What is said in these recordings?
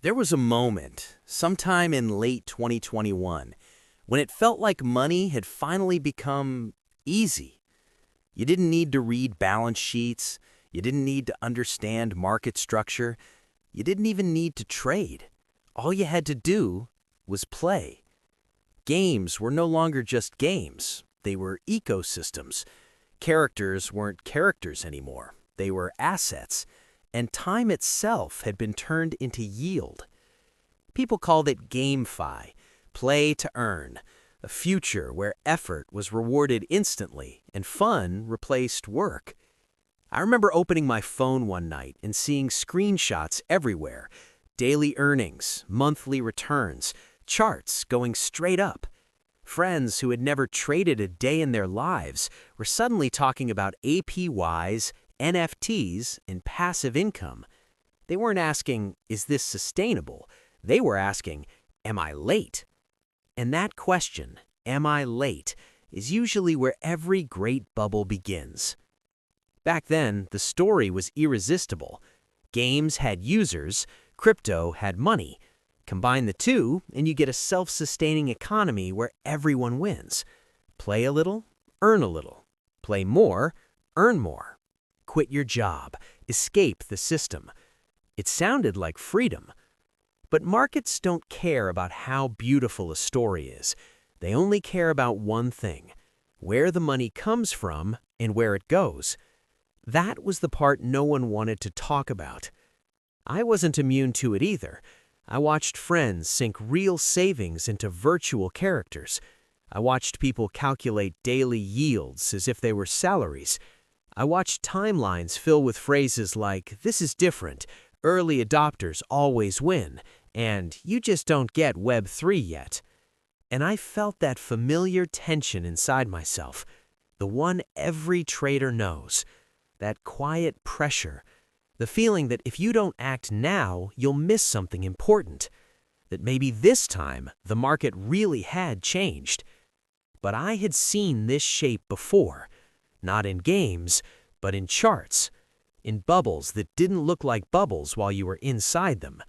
There was a moment, sometime in late 2021, when it felt like money had finally become easy. You didn't need to read balance sheets, you didn't need to understand market structure, you didn't even need to trade. All you had to do was play. Games were no longer just games, they were ecosystems. Characters weren't characters anymore, they were assets, and time itself had been turned into yield. People called it GameFi, play to earn, a future where effort was rewarded instantly and fun replaced work. I remember opening my phone one night and seeing screenshots everywhere, daily earnings, monthly returns, charts going straight up. Friends who had never traded a day in their lives were suddenly talking about APYs, NFTs, and passive income. They weren't asking, is this sustainable? They were asking, am I late? And that question, am I late, is usually where every great bubble begins. Back then, the story was irresistible. Games had users, crypto had money. Combine the two, and you get a self-sustaining economy where everyone wins. Play a little, earn a little. Play more, earn more. Quit your job, escape the system. It sounded like freedom. But markets don't care about how beautiful a story is. They only care about one thing: where the money comes from and where it goes. That was the part no one wanted to talk about. I wasn't immune to it either. I watched friends sink real savings into virtual characters. I watched people calculate daily yields as if they were salaries. I watched timelines fill with phrases like, "This is different," "Early adopters always win," and "You just don't get Web3 yet." And I felt that familiar tension inside myself, the one every trader knows, that quiet pressure, the feeling that if you don't act now, you'll miss something important, that maybe this time the market really had changed. But I had seen this shape before, not in games, but in charts, in bubbles that didn't look like bubbles while you were inside them,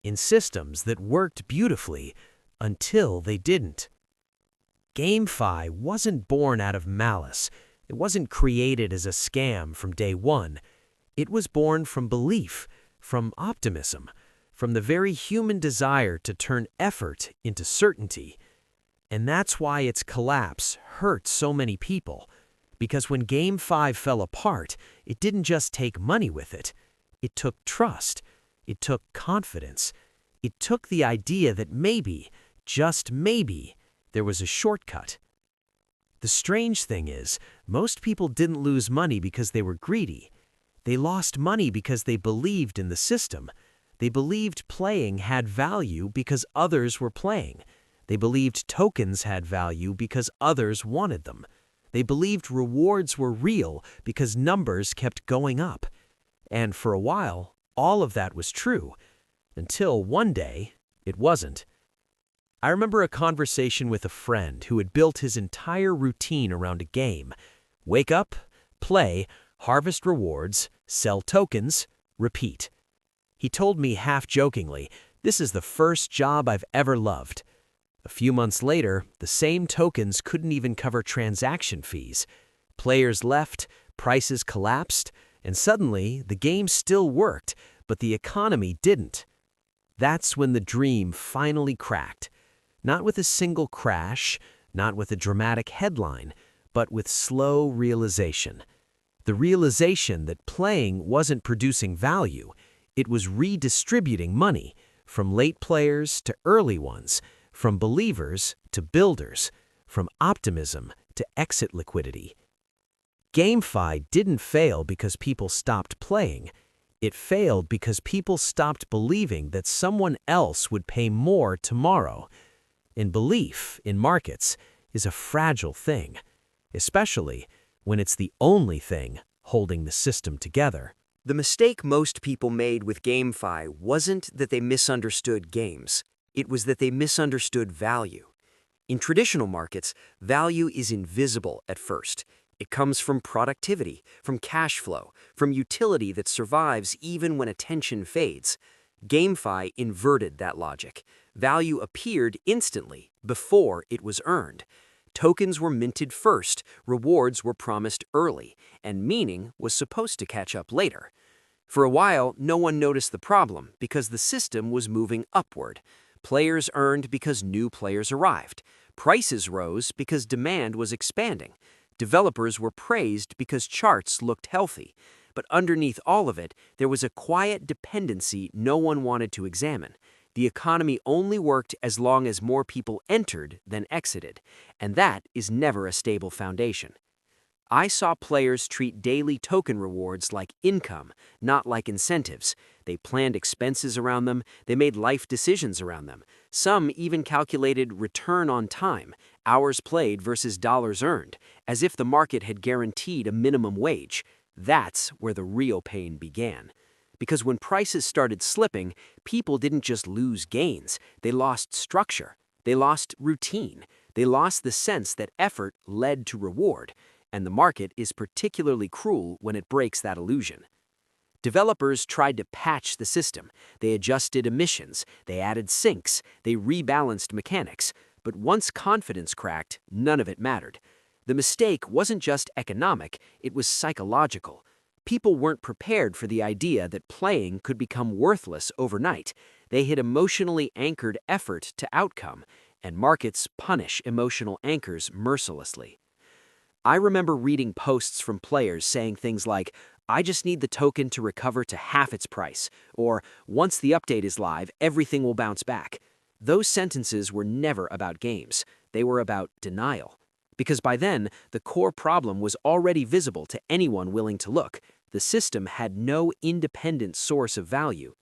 in systems that worked beautifully until they didn't. GameFi wasn't born out of malice. It wasn't created as a scam from day one. It was born from belief, from optimism, from the very human desire to turn effort into certainty. And that's why its collapse hurt so many people. Because when GameFi fell apart, it didn't just take money with it. It took trust. It took confidence. It took the idea that maybe, just maybe, there was a shortcut. The strange thing is, most people didn't lose money because they were greedy. They lost money because they believed in the system. They believed playing had value because others were playing. They believed tokens had value because others wanted them. They believed rewards were real because numbers kept going up. And for a while, all of that was true, until one day, it wasn't. I remember a conversation with a friend who had built his entire routine around a game. Wake up, play, harvest rewards, sell tokens, repeat. He told me half-jokingly, "This is the first job I've ever loved." A few months later, the same tokens couldn't even cover transaction fees. Players left, prices collapsed, and suddenly the game still worked, but the economy didn't. That's when the dream finally cracked. Not with a single crash, not with a dramatic headline, but with slow realization. The realization that playing wasn't producing value, it was redistributing money, from late players to early ones, from believers to builders, from optimism to exit liquidity. GameFi didn't fail because people stopped playing. It failed because people stopped believing that someone else would pay more tomorrow. And belief in markets is a fragile thing, especially when it's the only thing holding the system together. The mistake most people made with GameFi wasn't that they misunderstood games. It was that they misunderstood value. In traditional markets, value is invisible at first. It comes from productivity, from cash flow, from utility that survives even when attention fades. GameFi inverted that logic. Value appeared instantly, before it was earned. Tokens were minted first, rewards were promised early, and meaning was supposed to catch up later. For a while, no one noticed the problem because the system was moving upward. Players earned because new players arrived. Prices rose because demand was expanding. Developers were praised because charts looked healthy. But underneath all of it, there was a quiet dependency no one wanted to examine. The economy only worked as long as more people entered than exited, and that is never a stable foundation. I saw players treat daily token rewards like income, not like incentives. They planned expenses around them, they made life decisions around them. Some even calculated return on time, hours played versus dollars earned, as if the market had guaranteed a minimum wage. That's where the real pain began. Because when prices started slipping, people didn't just lose gains, they lost structure, they lost routine, they lost the sense that effort led to reward. And the market is particularly cruel when it breaks that illusion. Developers tried to patch the system. They adjusted emissions, they added sinks, they rebalanced mechanics. But once confidence cracked, none of it mattered. The mistake wasn't just economic, it was psychological. People weren't prepared for the idea that playing could become worthless overnight. They had emotionally anchored effort to outcome, and markets punish emotional anchors mercilessly. I remember reading posts from players saying things like, "I just need the token to recover to half its price," or "Once the update is live, everything will bounce back." Those sentences were never about games. They were about denial. Because by then, the core problem was already visible to anyone willing to look. The system had no independent source of value.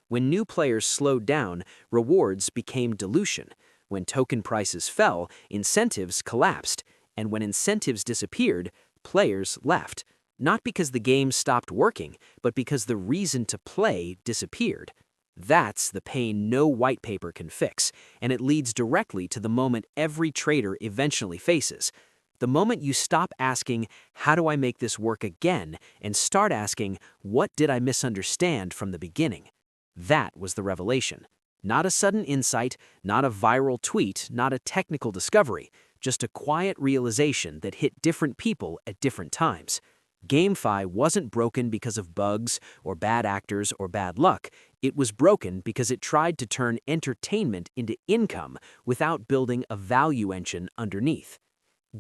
When new players slowed down, rewards became dilution. When token prices fell, incentives collapsed. And when incentives disappeared, players left. Not because the game stopped working, but because the reason to play disappeared. That's the pain no white paper can fix, and it leads directly to the moment every trader eventually faces. The moment you stop asking, "How do I make this work again?" and start asking, "What did I misunderstand from the beginning?" That was the revelation. Not a sudden insight, not a viral tweet, not a technical discovery. Just a quiet realization that hit different people at different times. GameFi wasn't broken because of bugs or bad actors or bad luck. It was broken because it tried to turn entertainment into income without building a value engine underneath.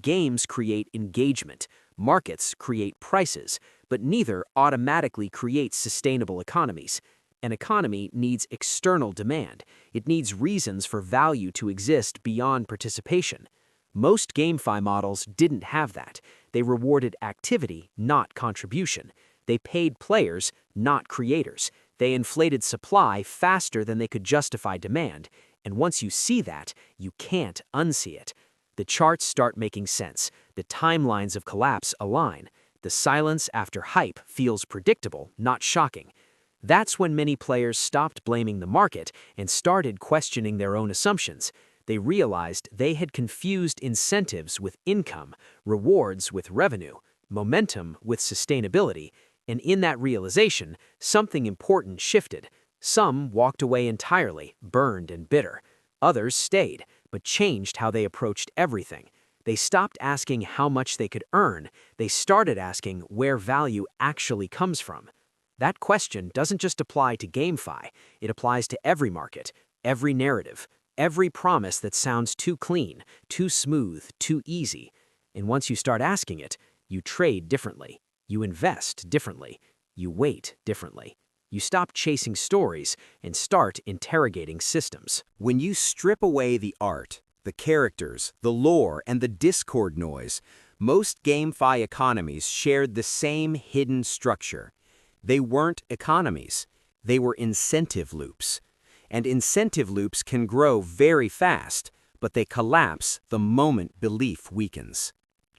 Games create engagement, markets create prices, but neither automatically creates sustainable economies. An economy needs external demand. It needs reasons for value to exist beyond participation. Most GameFi models didn't have that. They rewarded activity, not contribution. They paid players, not creators. They inflated supply faster than they could justify demand. And once you see that, you can't unsee it. The charts start making sense. The timelines of collapse align. The silence after hype feels predictable, not shocking. That's when many players stopped blaming the market and started questioning their own assumptions. They realized they had confused incentives with income, rewards with revenue, momentum with sustainability, and in that realization, something important shifted. Some walked away entirely, burned and bitter. Others stayed, but changed how they approached everything. They stopped asking how much they could earn. They started asking where value actually comes from. That question doesn't just apply to GameFi. It applies to every market, every narrative, every promise that sounds too clean, too smooth, too easy. And once you start asking it, you trade differently. You invest differently. You wait differently. You stop chasing stories and start interrogating systems. When you strip away the art, the characters, the lore, and the Discord noise, most GameFi economies shared the same hidden structure. They weren't economies. They were incentive loops. And incentive loops can grow very fast, but they collapse the moment belief weakens.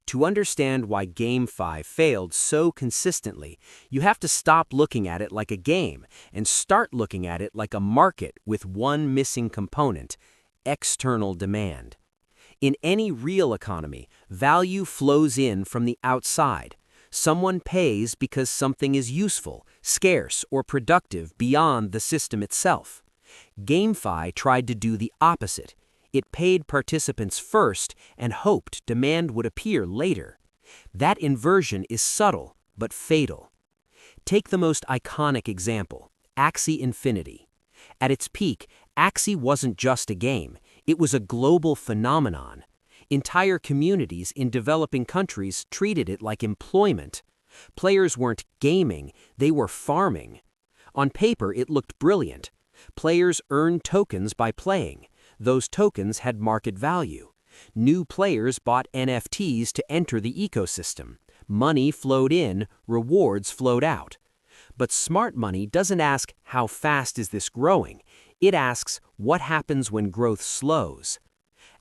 To understand why GameFi failed so consistently, you have to stop looking at it like a game and start looking at it like a market with one missing component: external demand. In any real economy, value flows in from the outside. Someone pays because something is useful, scarce, or productive beyond the system itself. GameFi tried to do the opposite. It paid participants first and hoped demand would appear later. That inversion is subtle, but fatal. Take the most iconic example, Axie Infinity. At its peak, Axie wasn't just a game, it was a global phenomenon. Entire communities in developing countries treated it like employment. Players weren't gaming, they were farming. On paper, it looked brilliant. Players earned tokens by playing. Those tokens had market value. New players bought NFTs to enter the ecosystem. Money flowed in, rewards flowed out. But smart money doesn't ask, how fast is this growing? It asks, what happens when growth slows?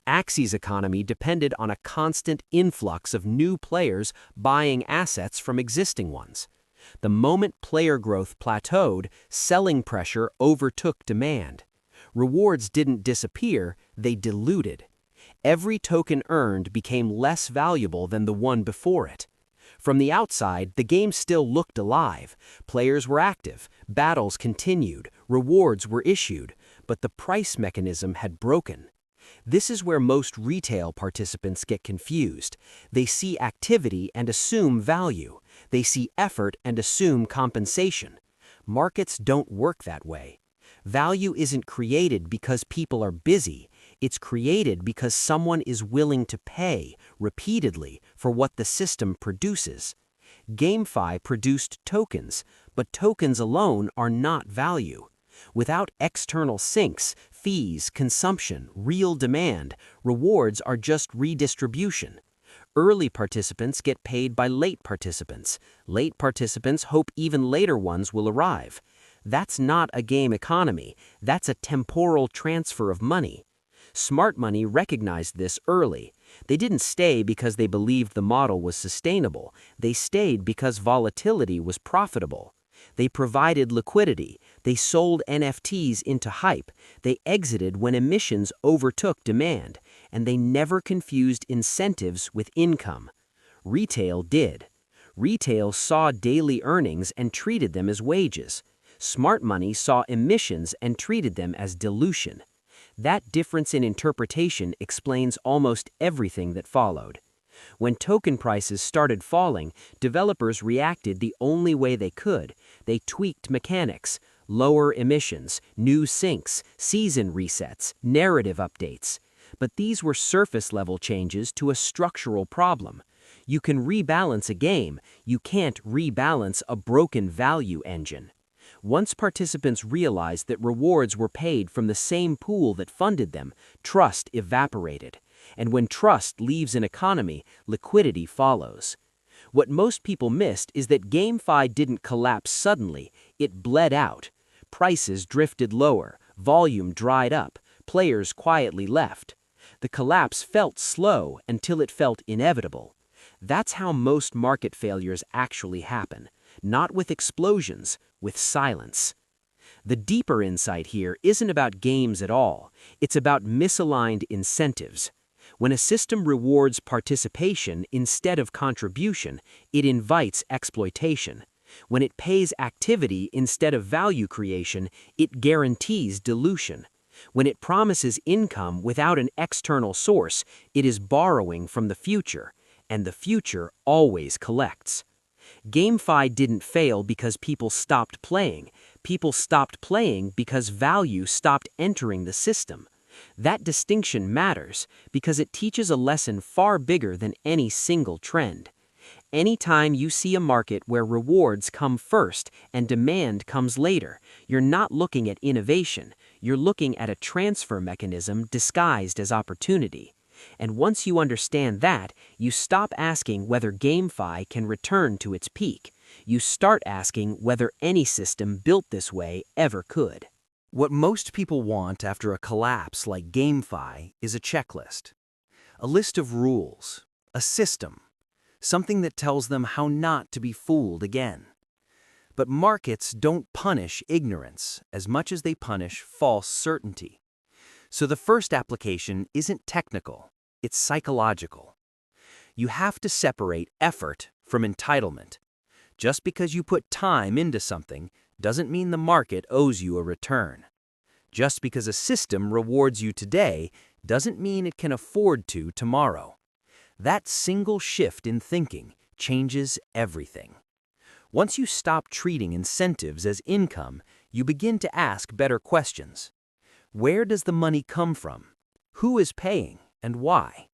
Axie's economy depended on a constant influx of new players buying assets from existing ones. The moment player growth plateaued, selling pressure overtook demand. Rewards didn't disappear, they diluted. Every token earned became less valuable than the one before it. From the outside, the game still looked alive. Players were active, battles continued, rewards were issued, but the price mechanism had broken. This is where most retail participants get confused. They see activity and assume value. They see effort and assume compensation. Markets don't work that way. Value isn't created because people are busy. It's created because someone is willing to pay, repeatedly, for what the system produces. GameFi produced tokens, but tokens alone are not value. Without external sinks, fees, consumption, real demand, rewards are just redistribution. Early participants get paid by late participants. Late participants hope even later ones will arrive. That's not a game economy, that's a temporal transfer of money. Smart money recognized this early. They didn't stay because they believed the model was sustainable. They stayed because volatility was profitable. They provided liquidity. They sold NFTs into hype. They exited when emissions overtook demand. And they never confused incentives with income. Retail did. Retail saw daily earnings and treated them as wages. Smart money saw emissions and treated them as dilution. That difference in interpretation explains almost everything that followed. When token prices started falling, developers reacted the only way they could. They tweaked mechanics, lower emissions, new sinks, season resets, narrative updates. But these were surface-level changes to a structural problem. You can rebalance a game, you can't rebalance a broken value engine. Once participants realized that rewards were paid from the same pool that funded them, trust evaporated. And when trust leaves an economy, liquidity follows. What most people missed is that GameFi didn't collapse suddenly, it bled out. Prices drifted lower, volume dried up, players quietly left. The collapse felt slow until it felt inevitable. That's how most market failures actually happen. Not with explosions, with silence. The deeper insight here isn't about games at all. It's about misaligned incentives. When a system rewards participation instead of contribution, it invites exploitation. When it pays activity instead of value creation, it guarantees dilution. When it promises income without an external source, it is borrowing from the future, and the future always collects. GameFi didn't fail because people stopped playing. People stopped playing because value stopped entering the system. That distinction matters because it teaches a lesson far bigger than any single trend. Anytime you see a market where rewards come first and demand comes later, you're not looking at innovation, you're looking at a transfer mechanism disguised as opportunity. And once you understand that, you stop asking whether GameFi can return to its peak. You start asking whether any system built this way ever could. What most people want after a collapse like GameFi is a checklist. A list of rules, a system, something that tells them how not to be fooled again. But markets don't punish ignorance as much as they punish false certainty. So the first application isn't technical, it's psychological. You have to separate effort from entitlement. Just because you put time into something doesn't mean the market owes you a return. Just because a system rewards you today doesn't mean it can afford to tomorrow. That single shift in thinking changes everything. Once you stop treating incentives as income, you begin to ask better questions. Where does the money come from? Who is paying and why?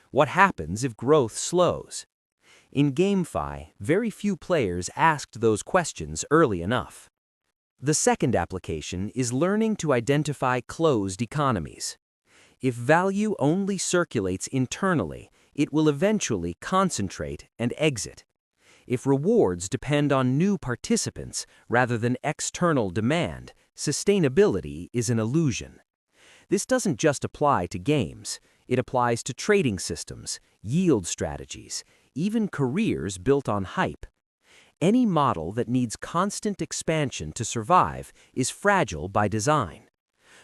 What happens if growth slows? In GameFi, very few players asked those questions early enough. The second application is learning to identify closed economies. If value only circulates internally, it will eventually concentrate and exit. If rewards depend on new participants rather than external demand, sustainability is an illusion. This doesn't just apply to games. It applies to trading systems, yield strategies, even careers built on hype. Any model that needs constant expansion to survive is fragile by design.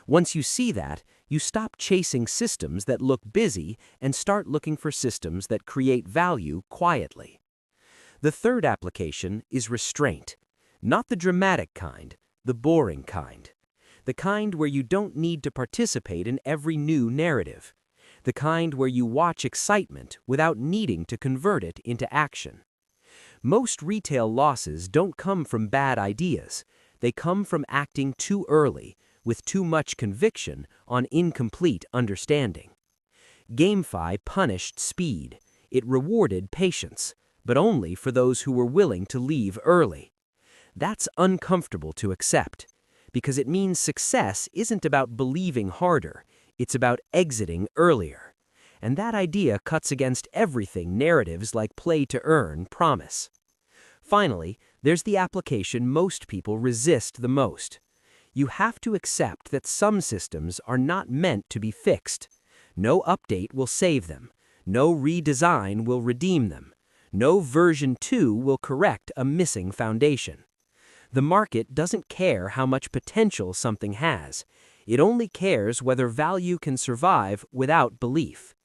Once you see that, you stop chasing systems that look busy and start looking for systems that create value quietly. The third application is restraint. Not the dramatic kind, the boring kind. The kind where you don't need to participate in every new narrative. The kind where you watch excitement without needing to convert it into action. Most retail losses don't come from bad ideas. They come from acting too early, with too much conviction on incomplete understanding. GameFi punished speed. It rewarded patience, but only for those who were willing to leave early. That's uncomfortable to accept, because it means success isn't about believing harder, it's about exiting earlier. And that idea cuts against everything narratives like play to earn promise. Finally, there's the application most people resist the most. You have to accept that some systems are not meant to be fixed. No update will save them. No redesign will redeem them. No version 2 will correct a missing foundation. The market doesn't care how much potential something has. It only cares whether value can survive without belief.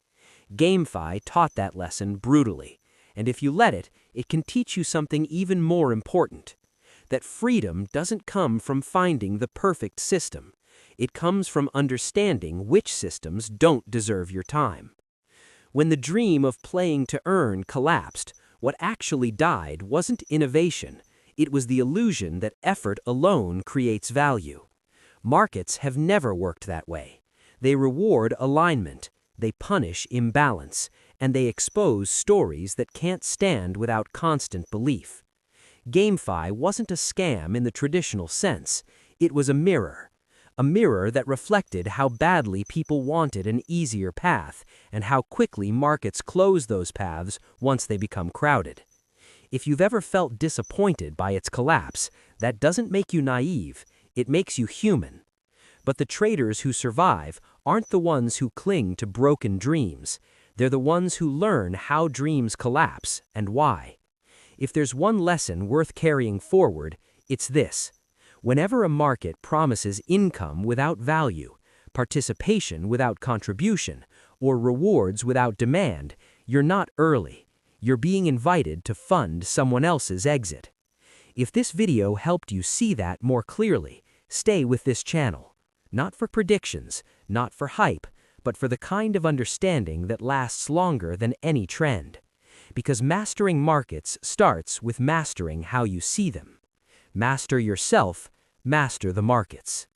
GameFi taught that lesson brutally, and if you let it, it can teach you something even more important. That freedom doesn't come from finding the perfect system. It comes from understanding which systems don't deserve your time. When the dream of playing to earn collapsed, what actually died wasn't innovation. It was the illusion that effort alone creates value. Markets have never worked that way. They reward alignment, they punish imbalance, and they expose stories that can't stand without constant belief. GameFi wasn't a scam in the traditional sense. It was a mirror that reflected how badly people wanted an easier path and how quickly markets close those paths once they become crowded. If you've ever felt disappointed by its collapse, that doesn't make you naive, it makes you human. But the traders who survive aren't the ones who cling to broken dreams. They're the ones who learn how dreams collapse and why. If there's one lesson worth carrying forward, it's this. Whenever a market promises income without value, participation without contribution, or rewards without demand, you're not early. You're being invited to fund someone else's exit. If this video helped you see that more clearly, stay with this channel. Not for predictions, not for hype, but for the kind of understanding that lasts longer than any trend. Because mastering markets starts with mastering how you see them. Master yourself, master the markets.